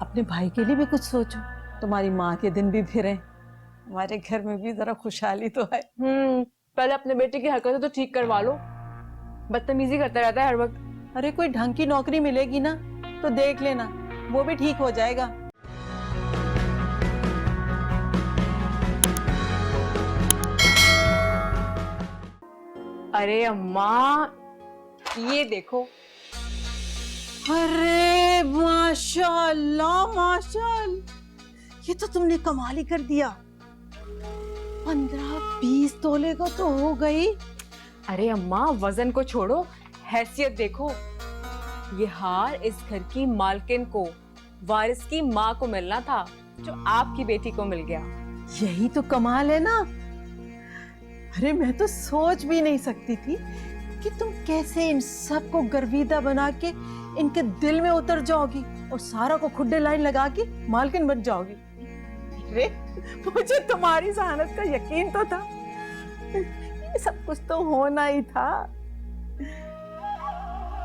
अपने भाई के लिए भी कुछ सोचो। तुम्हारी माँ के दिन भी फिरे, हमारे घर में भी जरा खुशहाली तो है। पहले अपने बेटे की हरकतें तो ठीक करवा लो, बदतमीजी करता रहता है हर वक्त। अरे कोई ढंग की नौकरी मिलेगी ना तो देख लेना, वो भी ठीक हो जाएगा। अरे अम्मा, ये देखो। अरे माशाअल्लाह माशाअल्लाह, ये तो तुमने कमाल ही कर दिया। 15-20 तोले का तो हो गई। अरे अम्मा, वजन को छोड़ो, हैसियत देखो। ये हार इस घर की मालकिन को, वारिस की माँ को मिलना था, जो आपकी बेटी को मिल गया। यही तो कमाल है ना। अरे मैं तो सोच भी नहीं सकती थी कि तुम कैसे इन सबको गर्विदा बना के इनके दिल में उतर जाओगी और सारा को खुड्डे लाइन लगा के मालकिन बन जाओगी। अरे मुझे तुम्हारी जहानत का यकीन तो था, ये सब कुछ तो होना ही था।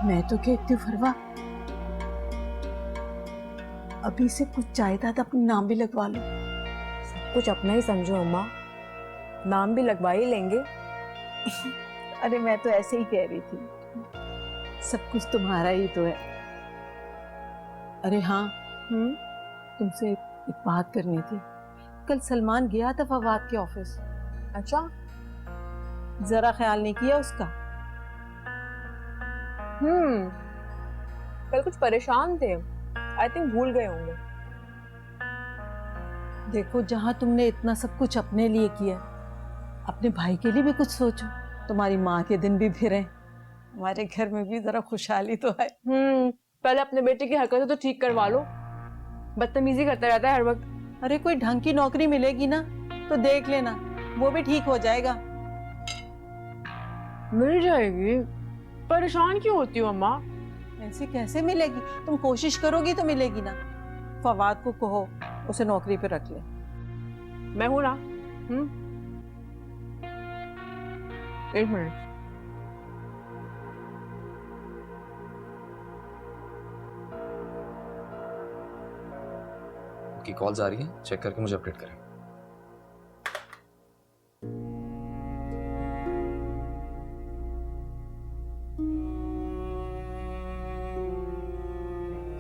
मैं तो कहती हूँ फरवा, अभी से कुछ जायदाद अपने नाम भी लगवा लो। सब कुछ अपना ही समझो अम्मा, नाम भी लगवा ही लेंगे। अरे मैं तो ऐसे ही कह रही थी, सब कुछ तुम्हारा ही तो है। अरे हाँ, तुमसे एक बात करनी थी। कल सलमान गया था फवाद के ऑफिस। अच्छा। जरा ख्याल नहीं किया उसका? कल कुछ परेशान थे, आई थिंक भूल गए होंगे। देखो, जहां तुमने इतना सब कुछ अपने लिए किया, अपने भाई के लिए भी कुछ सोचो। तुम्हारी माँ के दिन भी फिरे, हमारे घर में भी जरा खुशहाली तो है। पहले अपने बेटे की हरकतें तो ठीक करवा लो, बदतमीजी करता रहता है हर वक्त। अरे कोई ढंग की नौकरी मिलेगी ना तो देख लेना, वो भी ठीक हो जाएगा। मिल जाएगी, परेशान क्यों होती हो अम्मा? ऐसे कैसे मिलेगी? तुम कोशिश करोगी तो मिलेगी ना। फवाद को कहो उसे नौकरी पे रख ले। मैं हूं ना। एक मिनट। की कॉल्स आ रही है, चेक करके मुझे अपडेट करें।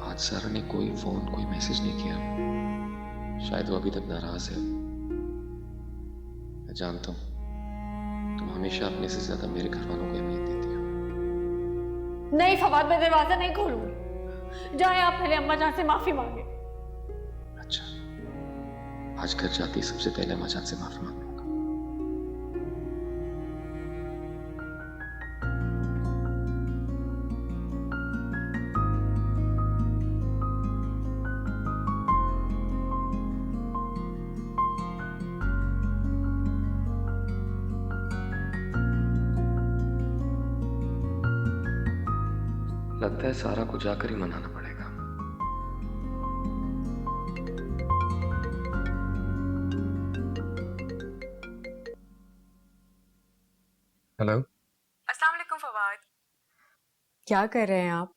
आज सर ने कोई फोन कोई मैसेज नहीं किया, शायद वो अभी तक नाराज है। मैं जानता हूं तुम हमेशा अपने से ज्यादा मेरे घर वालों को अहमियत देती हो। नहीं फवाद, मैं दरवाजा नहीं खोलूंगी। जाए आप पहले अम्मा जान से माफी मांगे। अच्छा, आज घर जाती सबसे पहले अम्मा जान से माफी मांग लूंगा। लगता है सारा को जाकर ही मनाना पड़ेगा। हेलो। अस्सलाम वालेकुम फवाद। क्या कर रहे हैं आप?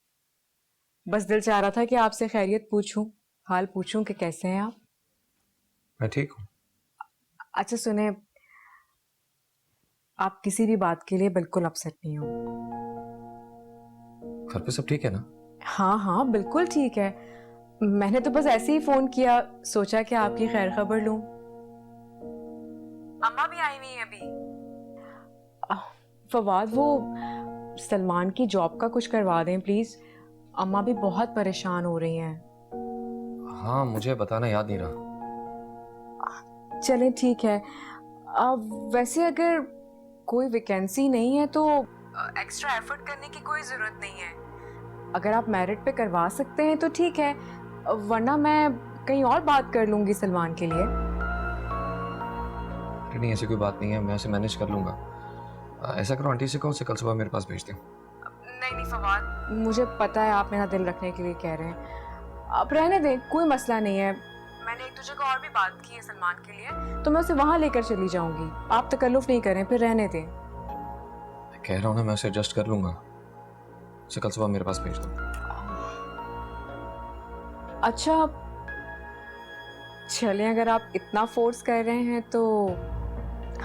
बस दिल चाह रहा था कि आपसे खैरियत पूछूं, हाल पूछूं कि कैसे हैं आप। मैं ठीक हूँ। अच्छा सुने, आप किसी भी बात के लिए बिल्कुल अपसेट नहीं हो। घर पे सब ठीक है ना? हाँ हाँ बिल्कुल ठीक है। मैंने तो बस ऐसे ही फोन किया, सोचा कि आपकी खैर खबर लूं। अम्मा भी आई नहीं है अभी। फवाद, वो सलमान की जॉब का कुछ करवा दें प्लीज, अम्मा भी बहुत परेशान हो रही हैं। हाँ, मुझे बताना याद नहीं रहा। चलें ठीक है। वैसे अगर कोई वैकेंसी नहीं है तो एक्स्ट्रा एफर्ट करने की कोई जरूरत नहीं है। अगर आप मेरिट पे करवा सकते हैं तो ठीक है, वरना मैं कहीं और बात कर लूंगी सलमान के लिए। अरे नहीं, ऐसी कोई बात नहीं है, मैं उसे मैनेज कर लूंगा। ऐसा करो, आंटी से कहो उसे कल सुबह मेरे पास भेज दें। नहीं नहीं फवाद, मुझे पता है आप मेरा दिल रखने के लिए कह रहे हैं, आप रहने दें, कोई मसला नहीं है। मैंने एक दो जगह और भी बात की है सलमान के लिए, तो मैं उसे वहां लेकर चली जाऊंगी। आप तकल्लुफ नहीं करें, फिर रहने दें। मैं कह रहा हूँ ना, मैं उसे एडजस्ट कर लूंगा। उसे कल सुबह मेरे पास भेज दो। अच्छा चलें, अगर आप इतना फोर्स कर रहे हैं तो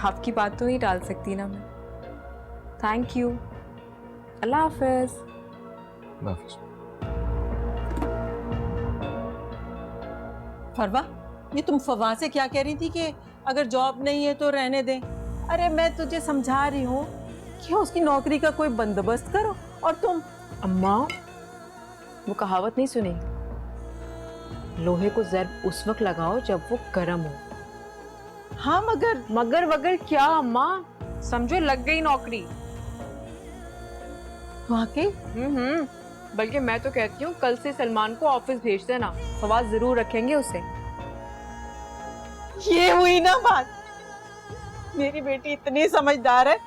आपकी बात तो नहीं टाल सकती ना मैं। थैंक यू, अल्लाह हाफिज। हाफिज। फरवा, ये तुम फवा से क्या कह रही थी कि अगर जॉब नहीं है तो रहने दें? अरे मैं तुझे समझा रही हूँ कि उसकी नौकरी का कोई बंदोबस्त करो, और तुम। अम्मा, वो कहावत नहीं सुनी, लोहे को ज़र्ब उस वक्त लगाओ जब वो गर्म हो। हाँ मगर मगर वगर क्या अम्मा, समझो लग गई नौकरी। वाकई? बल्कि मैं तो कहती हूँ कल से सलमान को ऑफिस भेज देना, फवाद जरूर रखेंगे उसे। ये हुई ना बात। मेरी बेटी इतनी समझदार है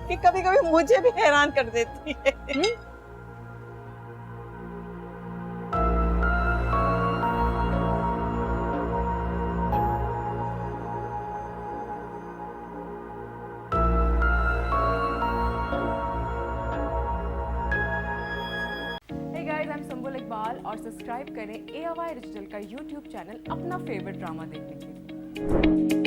कि कभी कभी मुझे भी हैरान कर देती है। Hey guys, I'm संबुल इकबाल और सब्सक्राइब करें AOI डिजिटल का YouTube चैनल अपना फेवरेट ड्रामा देखने के लिए।